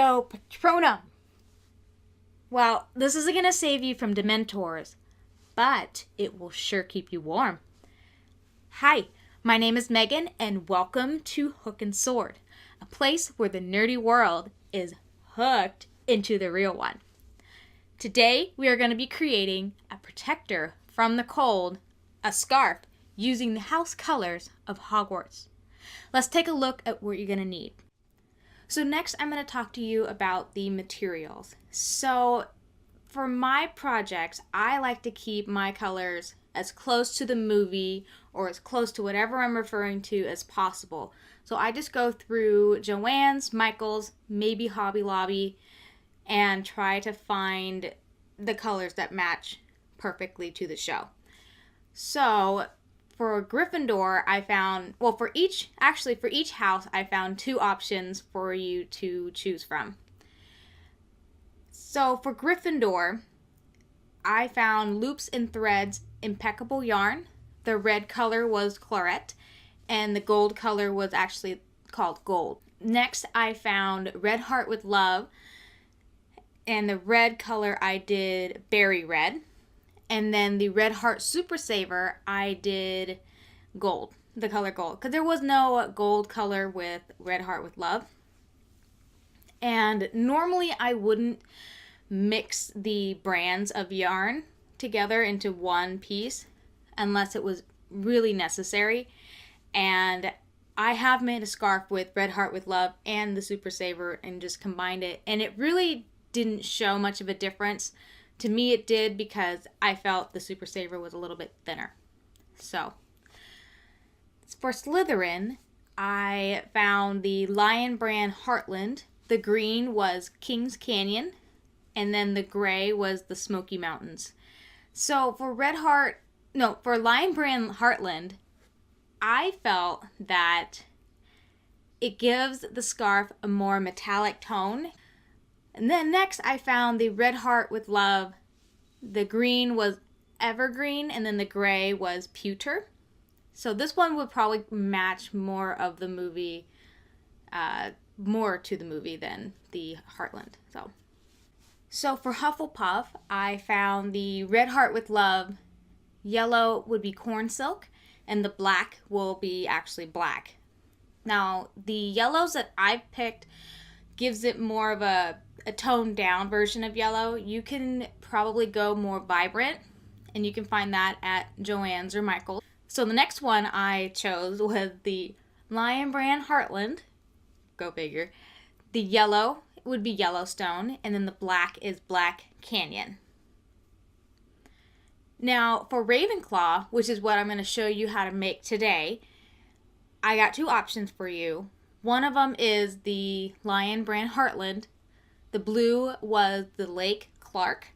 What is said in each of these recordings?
Accio Patronum. Well, this isn't going to save you from Dementors, but it will sure keep you warm. Hi, my name is Megan, and welcome to Hook and Sword, a place where the nerdy world is hooked into the real one. Today, we are going to be creating a protector from the cold, a scarf, using the house colors of Hogwarts. Let's take a look at what you're going to need. So next, I'm going to talk to you about the materials. So for my projects, I like to keep my colors as close to the movie or as close to whatever I'm referring to as possible. So I just go through Joann's, Michael's, maybe Hobby Lobby, and try to find the colors that match perfectly to the show. So for Gryffindor, I found, well, for each house, I found two options for you to choose from. So for Gryffindor, I found Loops and Threads Impeccable Yarn. The red color was Claret, and the gold color was actually called Gold. Next, I found Red Heart with Love, and the red color I did Berry Red. And then the Red Heart Super Saver, I did gold, the color gold, because there was no gold color with Red Heart with Love. And normally I wouldn't mix the brands of yarn together into one piece unless it was really necessary. And I have made a scarf with Red Heart with Love and the Super Saver and just combined it, and it really didn't show much of a difference. To me, it did, because I felt the Super Saver was a little bit thinner. So, for Slytherin, I found the Lion Brand Heartland. The green was King's Canyon, and then the gray was the Smoky Mountains. So, for Lion Brand Heartland, I felt that it gives the scarf a more metallic tone. And then next, I found the Red Heart with Love. The green was Evergreen, and then the gray was Pewter. So this one would probably match more of the movie, more to the movie than the Heartland. So for HufflePuff, I found the Red Heart with Love. Yellow would be Corn Silk, and the black will be actually black. Now, the yellows that I've picked gives it more of a toned down version of yellow. You can probably go more vibrant, and you can find that at Joann's or Michael's. So the next one I chose was the Lion Brand Heartland. Go figure. The yellow would be Yellowstone, and then the black is Black Canyon. Now for Ravenclaw, which is what I'm going to show you how to make today, I got two options for you. One of them is the Lion Brand Heartland. The blue was the Lake Clark,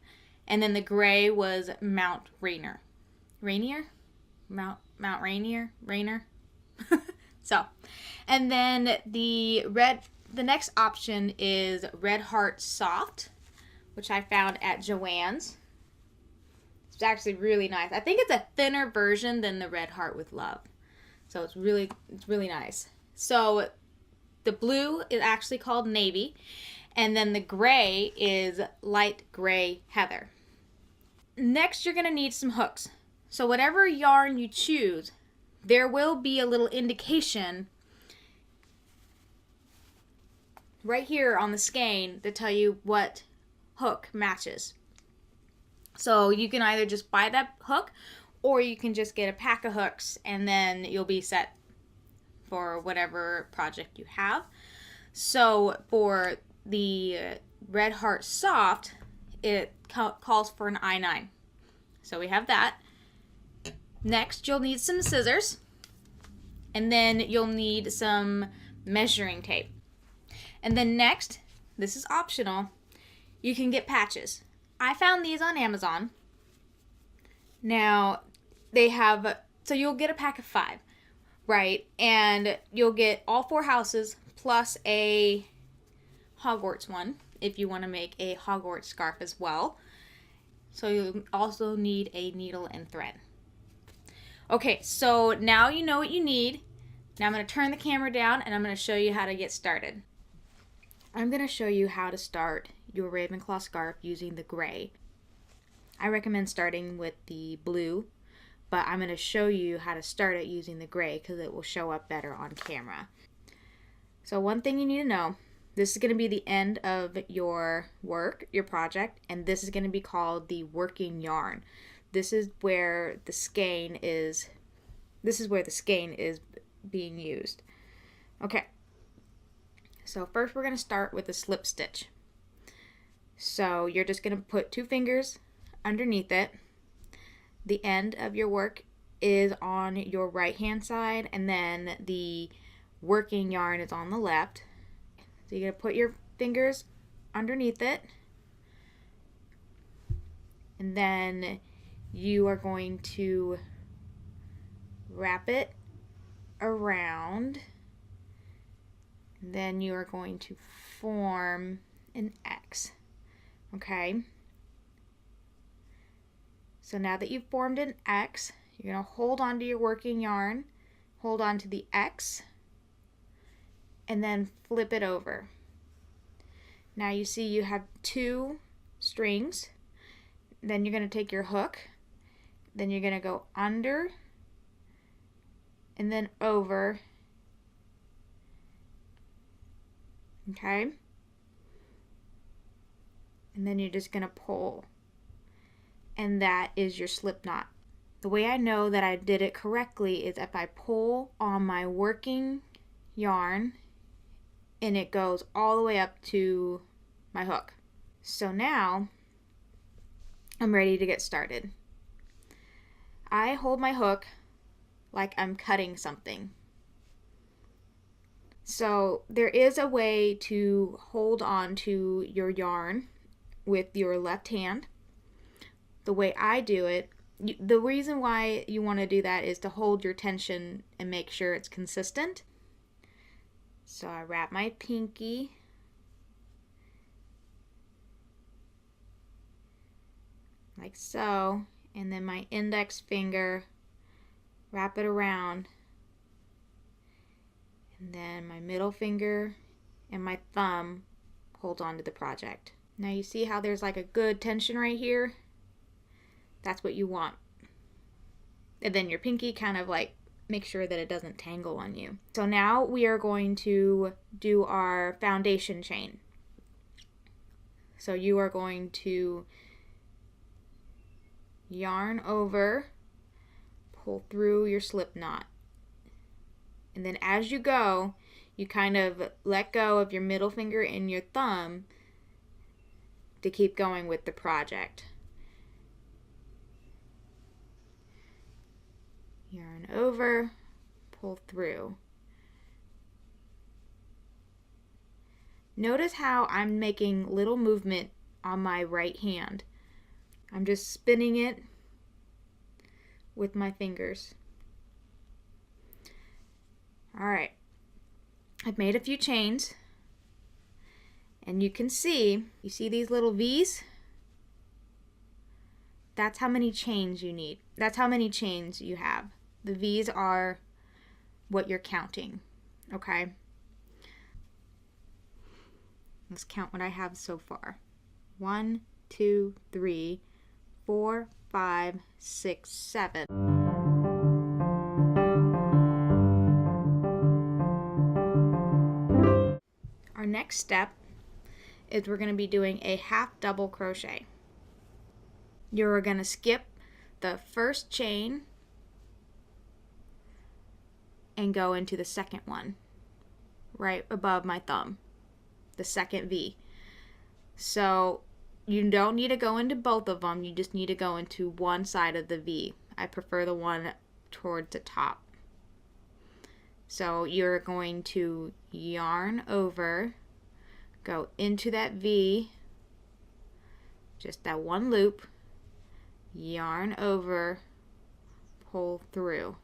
and then the gray was Mount Rainier. Mount Rainier? Rainer? So, and then the next option is Red Heart Soft, which I found at Joann's. It's actually really nice. I think it's a thinner version than the Red Heart with Love. So it's really nice. So the blue is actually called Navy, and then the gray is Light Gray Heather. Next, you're going to need some hooks. So whatever yarn you choose, there will be a little indication right here on the skein to tell you what hook matches. So you can either just buy that hook, or you can just get a pack of hooks, and then you'll be set for whatever project you have. So for the Red Heart Soft, it calls for an I-9. So we have that. Next, you'll need some scissors, and then you'll need some measuring tape. And then next, this is optional, you can get patches. I found these on Amazon. Now, so you'll get a pack of 5, right? And you'll get all 4 houses plus a Hogwarts one if you want to make a Hogwarts scarf as well. So you also need a needle and thread. Okay, so now you know what you need. Now I'm going to turn the camera down and I'm going to show you how to get started. I'm going to show you how to start your Ravenclaw scarf using the gray. I recommend starting with the blue, but I'm going to show you how to start it using the gray because it will show up better on camera. So one thing you need to know, this is going to be the end of your work, your project, and this is going to be called the working yarn. This is where the skein is being used. Okay. So first we're going to start with a slip stitch. So you're just going to put 2 fingers underneath it. The end of your work is on your right hand side, and then the working yarn is on the left. So you're going to put your fingers underneath it, and then you are going to wrap it around. Then you are going to form an X. Okay? So now that you've formed an X, you're going to hold on to your working yarn, hold on to the X, and then flip it over. Now you see you have 2 strings. Then you're going to take your hook, then you're going to go under, and then over. Okay? And then you're just going to pull. And that is your slip knot. The way I know that I did it correctly is if I pull on my working yarn and it goes all the way up to my hook. So now I'm ready to get started. I hold my hook like I'm cutting something. So there is a way to hold on to your yarn with your left hand. The way I do it, the reason why you want to do that is to hold your tension and make sure it's consistent. So I wrap my pinky like so, and then my index finger, wrap it around, and then my middle finger and my thumb hold on to the project. Now you see how there's like a good tension right here? That's what you want. And then your pinky kind of like make sure that it doesn't tangle on you. So now we are going to do our foundation chain. So you are going to yarn over, pull through your slip knot. And then as you go, you kind of let go of your middle finger and your thumb to keep going with the project. Yarn over, pull through. Notice how I'm making little movement on my right hand. I'm just spinning it with my fingers. Alright, I've made a few chains, and you see these little V's? That's how many chains you need. That's how many chains you have. The V's are what you're counting, okay? Let's count what I have so far. 1, 2, 3, 4, 5, 6, 7. Our next step is we're going to be doing a half double crochet. You're going to skip the first chain and go into the second one right above my thumb, the second V. So you don't need to go into both of them, you just need to go into one side of the V. I prefer the one towards the top. So you're going to yarn over, go into that V, just that one loop, yarn over, pull through.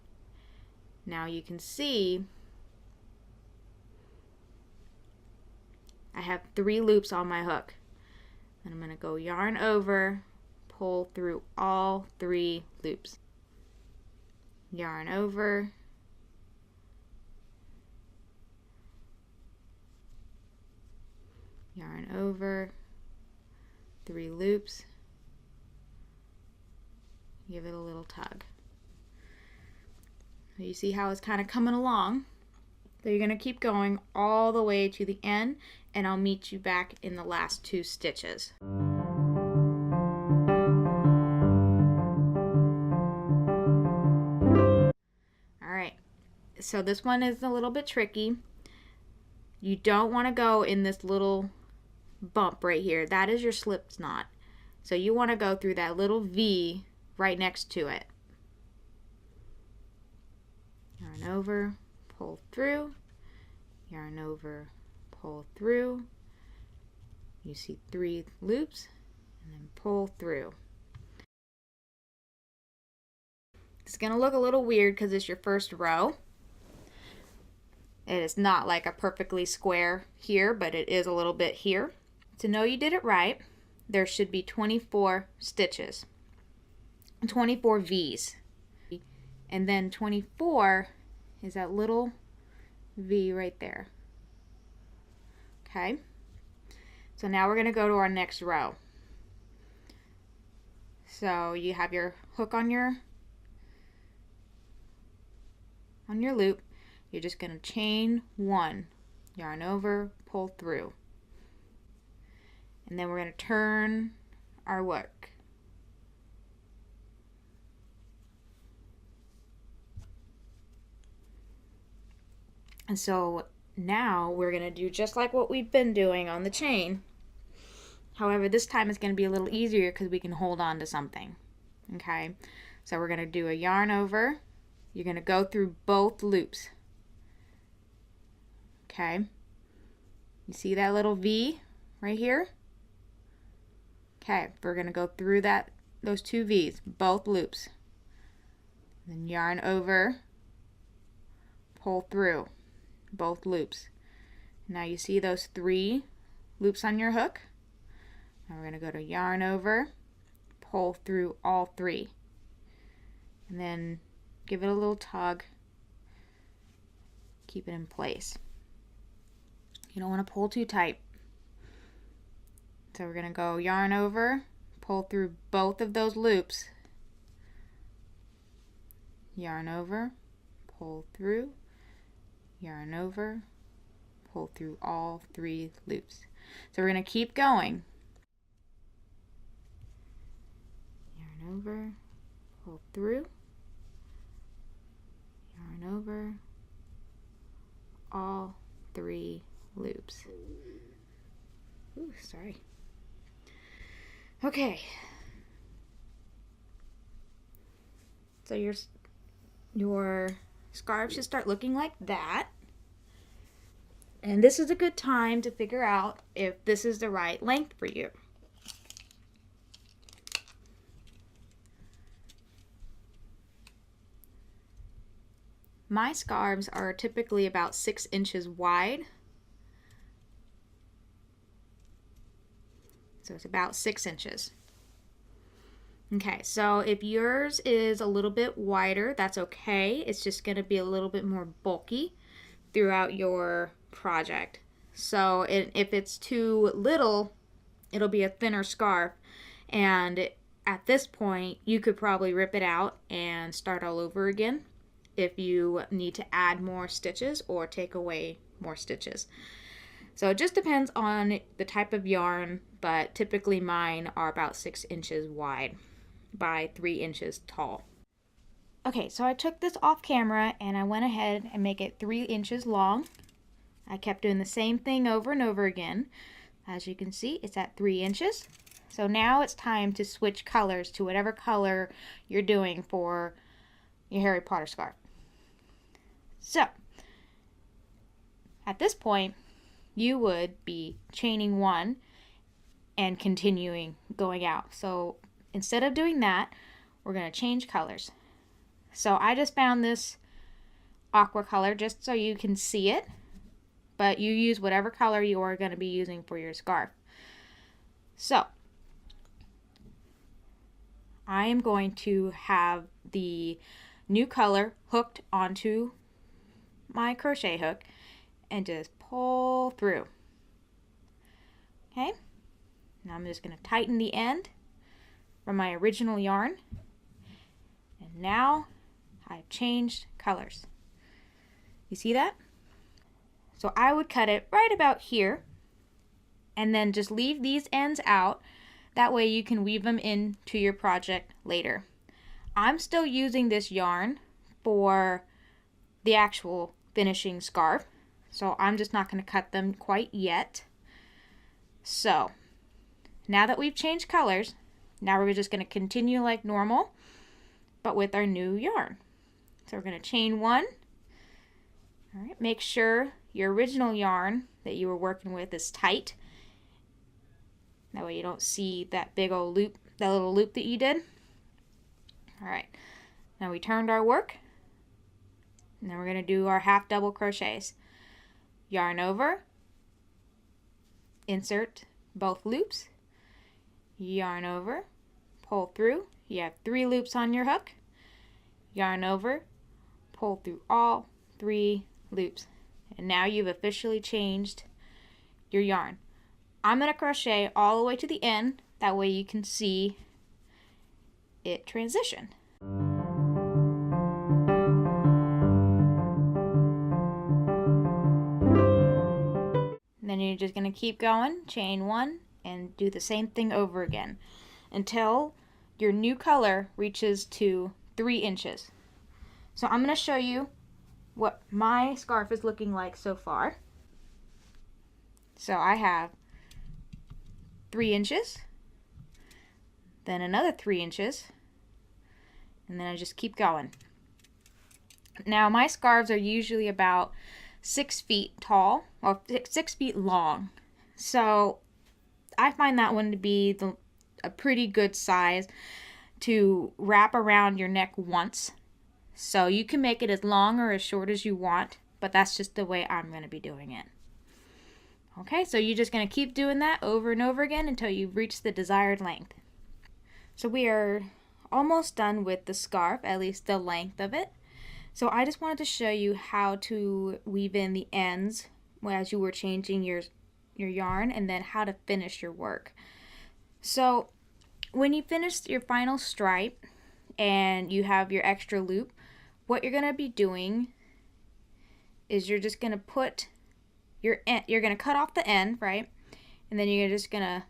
Now you can see I have 3 loops on my hook. And I'm going to go yarn over, pull through all 3 loops. Yarn over, yarn over, 3 loops, give it a little tug. You see how it's kind of coming along. So you're going to keep going all the way to the end, and I'll meet you back in the last 2 stitches. Alright, so this one is a little bit tricky. You don't want to go in this little bump right here. That is your slip knot. So you want to go through that little V right next to it. Yarn over, pull through, yarn over, pull through. You see 3 loops, and then pull through. It's going to look a little weird because it's your first row. It is not like a perfectly square here, but it is a little bit here. To know you did it right, there should be 24 stitches, 24 V's. And then 24 is that little V right there. Okay, so now we're going to go to our next row. So you have your hook on your loop. You're just going to chain 1, yarn over, pull through. And then we're going to turn our work. And so now we're going to do just like what we've been doing on the chain. However, this time it's going to be a little easier because we can hold on to something. Okay, so we're going to do a yarn over. You're going to go through both loops. Okay, you see that little V right here? Okay, we're going to go through those 2 V's, both loops. Then yarn over, pull through, both loops. Now you see those 3 loops on your hook? Now we're going to go to yarn over, pull through all 3. And then give it a little tug, keep it in place. You don't want to pull too tight. So we're going to go yarn over, pull through both of those loops, yarn over, pull through, yarn over, pull through all 3 loops. So we're going to keep going. Yarn over, pull through, yarn over, all 3 loops. Ooh, sorry. Okay. So your scarf should start looking like that. And this is a good time to figure out if this is the right length for you. My scarves are typically about 6 inches wide. So it's about 6 inches. Okay, so if yours is a little bit wider, that's okay. It's just going to be a little bit more bulky throughout your project. So if it's too little, it'll be a thinner scarf. And at this point, you could probably rip it out and start all over again if you need to add more stitches or take away more stitches. So it just depends on the type of yarn, but typically mine are about 6 inches wide by 3 inches tall. Okay, so I took this off camera and I went ahead and make it 3 inches long. I kept doing the same thing over and over again. As you can see, it's at 3 inches. So now it's time to switch colors to whatever color you're doing for your Harry Potter scarf. So, at this point, you would be chaining 1 and continuing going out. So instead of doing that, we're going to change colors. So I just found this aqua color just so you can see it, but you use whatever color you are going to be using for your scarf. So I am going to have the new color hooked onto my crochet hook and just pull through. Okay, now I'm just going to tighten the end from my original yarn. And now I've changed colors. You see that? So I would cut it right about here and then just leave these ends out. That way you can weave them into your project later. I'm still using this yarn for the actual finishing scarf, so I'm just not going to cut them quite yet. So now that we've changed colors, now we're just going to continue like normal, but with our new yarn. So we're going to chain one. All right, make sure your original yarn that you were working with is tight. That way you don't see that big old loop, that little loop that you did. All right, now we turned our work. And then we're going to do our half double crochets. Yarn over, insert both loops, yarn over, pull through. You have 3 loops on your hook. Yarn over, pull through all 3 loops. And now you've officially changed your yarn. I'm going to crochet all the way to the end. That way you can see it transition. And then you're just going to keep going, chain 1, and do the same thing over again until your new color reaches to 3 inches. So I'm going to show you what my scarf is looking like so far. So I have 3 inches, then another 3 inches, and then I just keep going. Now my scarves are usually about 6 feet tall, or 6 feet long. So I find that one to be a pretty good size to wrap around your neck once. So you can make it as long or as short as you want, but that's just the way I'm going to be doing it. Okay, so you're just going to keep doing that over and over again until you reach the desired length. So we are almost done with the scarf, at least the length of it. So I just wanted to show you how to weave in the ends as you were changing your yarn, and then how to finish your work. So when you finish your final stripe and you have your extra loop, what you're going to be doing is you're just going to put you're going to cut off the end, right? And then you're just going to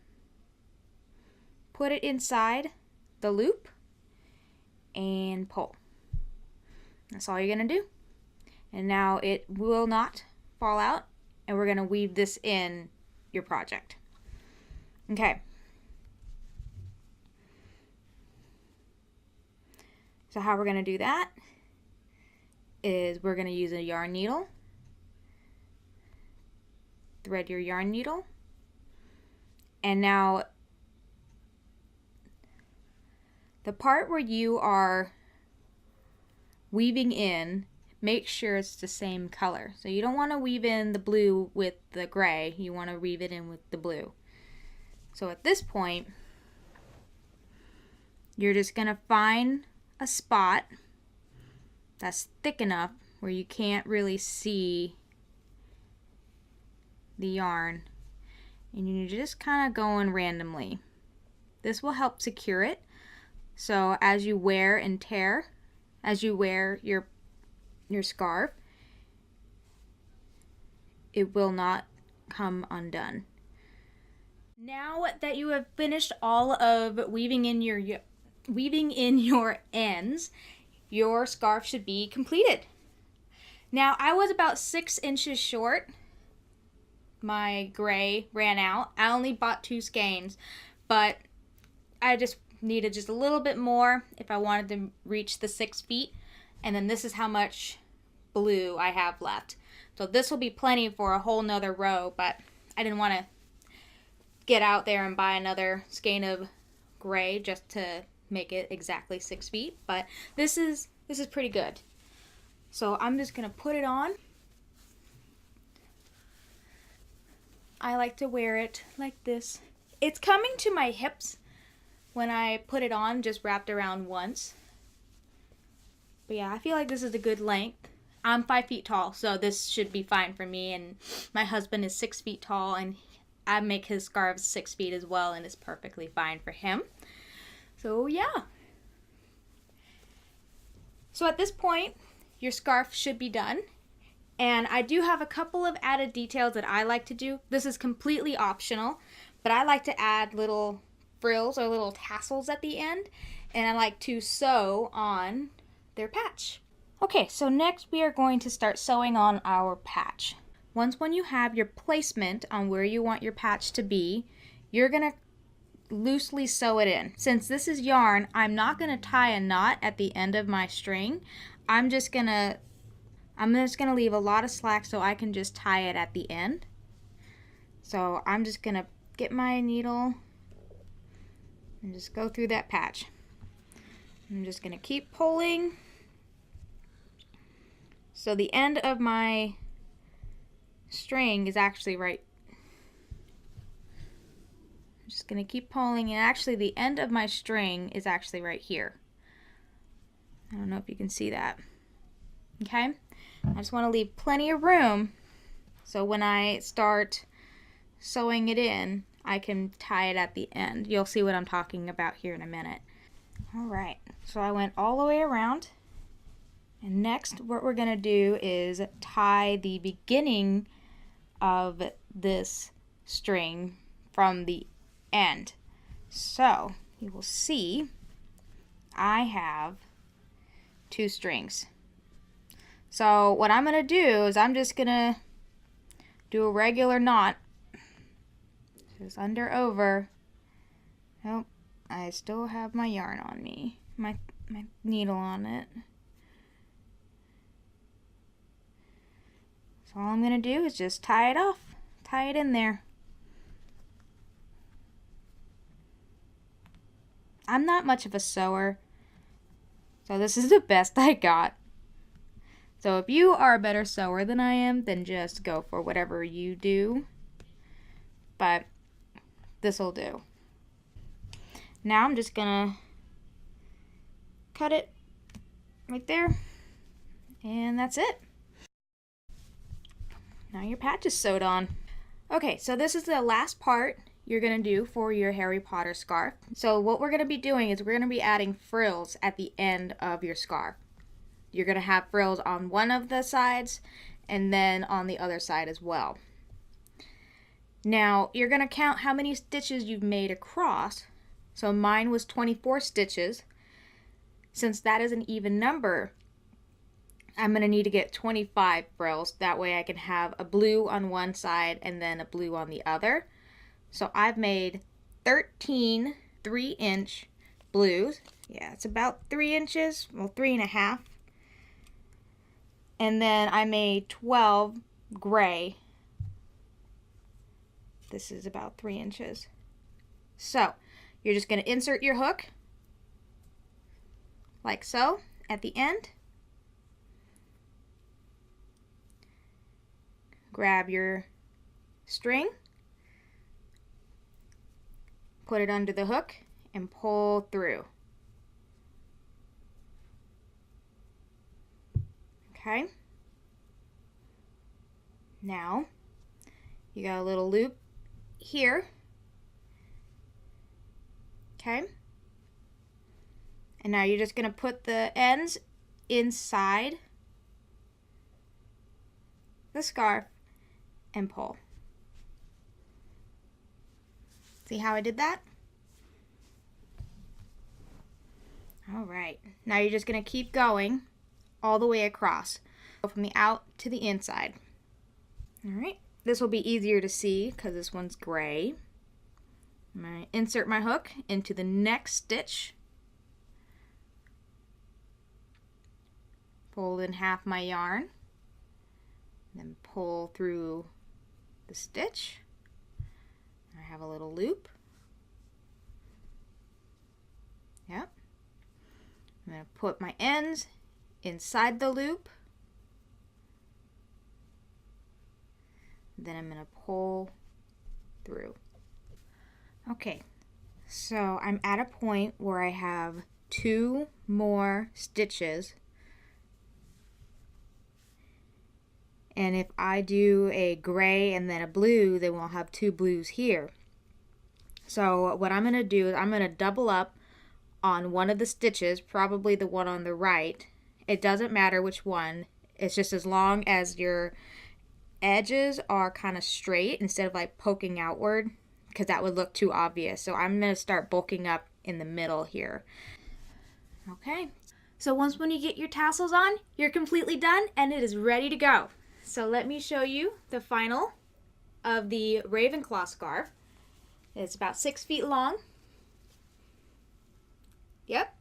put it inside the loop and pull. That's all you're going to do. And now it will not fall out, and we're going to weave this in your project. Okay. So how we're going to do that is we're going to use a yarn needle. Thread your yarn needle, and now the part where you are weaving in, make sure it's the same color. So you don't want to weave in the blue with the gray, you want to weave it in with the blue. So at this point, you're just going to find a spot that's thick enough where you can't really see the yarn, and you're just kind of going randomly. This will help secure it, so as you wear and tear, as you wear your scarf, it will not come undone. Now that you have finished all of weaving in your ends, your scarf should be completed. Now I was about 6 inches short. My gray ran out. I only bought 2 skeins, but I just needed just a little bit more if I wanted to reach the 6 feet. And then this is how much blue I have left. So this will be plenty for a whole nother row, but I didn't want to get out there and buy another skein of gray just to make it exactly 6 feet. But this is pretty good. So I'm just going to put it on. I like to wear it like this. It's coming to my hips when I put it on, just wrapped around once. But yeah, I feel like this is a good length. I'm 5 feet tall, so this should be fine for me. And my husband is 6 feet tall, and I make his scarves 6 feet as well, and it's perfectly fine for him. So yeah. So at this point, your scarf should be done. And I do have a couple of added details that I like to do. This is completely optional, but I like to add little frills or little tassels at the end, and I like to sew on their patch. Okay, so next we are going to start sewing on our patch. When you have your placement on where you want your patch to be, you're going to loosely sew it in. Since this is yarn, I'm not going to tie a knot at the end of my string. I'm just going to leave a lot of slack so I can just tie it at the end. So I'm just going to get my needle and just go through that patch. I'm just going to keep pulling. So the end of my string is actually right. I'm just going to keep pulling, and actually the end of my string is actually right here. I don't know if you can see that. Okay? I just want to leave plenty of room so when I start sewing it in, I can tie it at the end. You'll see what I'm talking about here in a minute. Alright, so I went all the way around, and next what we're going to do is tie the beginning of this string from the end. So you will see I have 2 strings. So what I'm going to do is I'm just going to do a regular knot, just under over. Oh, I still have my yarn on me, my needle on it. So all I'm going to do is just tie it off, tie it in there. I'm not much of a sewer, so this is the best I got. So if you are a better sewer than I am, then just go for whatever you do. But this'll do. Now I'm just gonna cut it right there, and that's it. Now your patch is sewed on. Okay, so this is the last part you're going to do for your Harry Potter scarf. So what we're going to be doing is we're going to be adding frills at the end of your scarf. You're going to have frills on one of the sides and then on the other side as well. Now you're going to count how many stitches you've made across. So mine was 24 stitches. Since that is an even number, I'm going to need to get 25 frills. That way I can have a blue on one side and then a blue on the other. So I've made 13 3-inch blues. Yeah, it's about 3 inches, well 3.5. And then I made 12 gray. This is about 3 inches. So you're just going to insert your hook like so at the end. Grab your string, put it under the hook, and pull through. Okay. Now, you got a little loop here. Okay. And now you're just going to put the ends inside the scarf and pull. See how I did that? Alright, now you're just going to keep going all the way across. Go from the out to the inside. Alright, this will be easier to see because this one's gray. I'm going to insert my hook into the next stitch. Fold in half my yarn. Then pull through the stitch. I have a little loop. Yep. I'm going to put my ends inside the loop. Then I'm going to pull through. Okay, so I'm at a point where I have 2 more stitches And if I do a gray and then a blue, then we'll have two blues here. So what I'm going to do is I'm going to double up on one of the stitches, probably the one on the right. It doesn't matter which one. It's just as long as your edges are kind of straight instead of like poking outward, because that would look too obvious. So I'm going to start bulking up in the middle here. Okay. So when you get your tassels on, you're completely done and it is ready to go. So let me show you the final of the Ravenclaw scarf. It's about 6 feet long. Yep.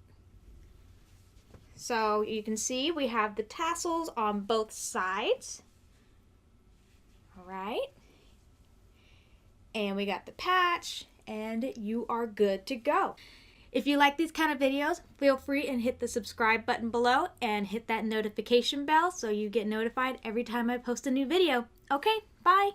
So you can see we have the tassels on both sides. All right. And we got the patch, and you are good to go. If you like these kind of videos, feel free and hit the subscribe button below and hit that notification bell so you get notified every time I post a new video. Okay, bye.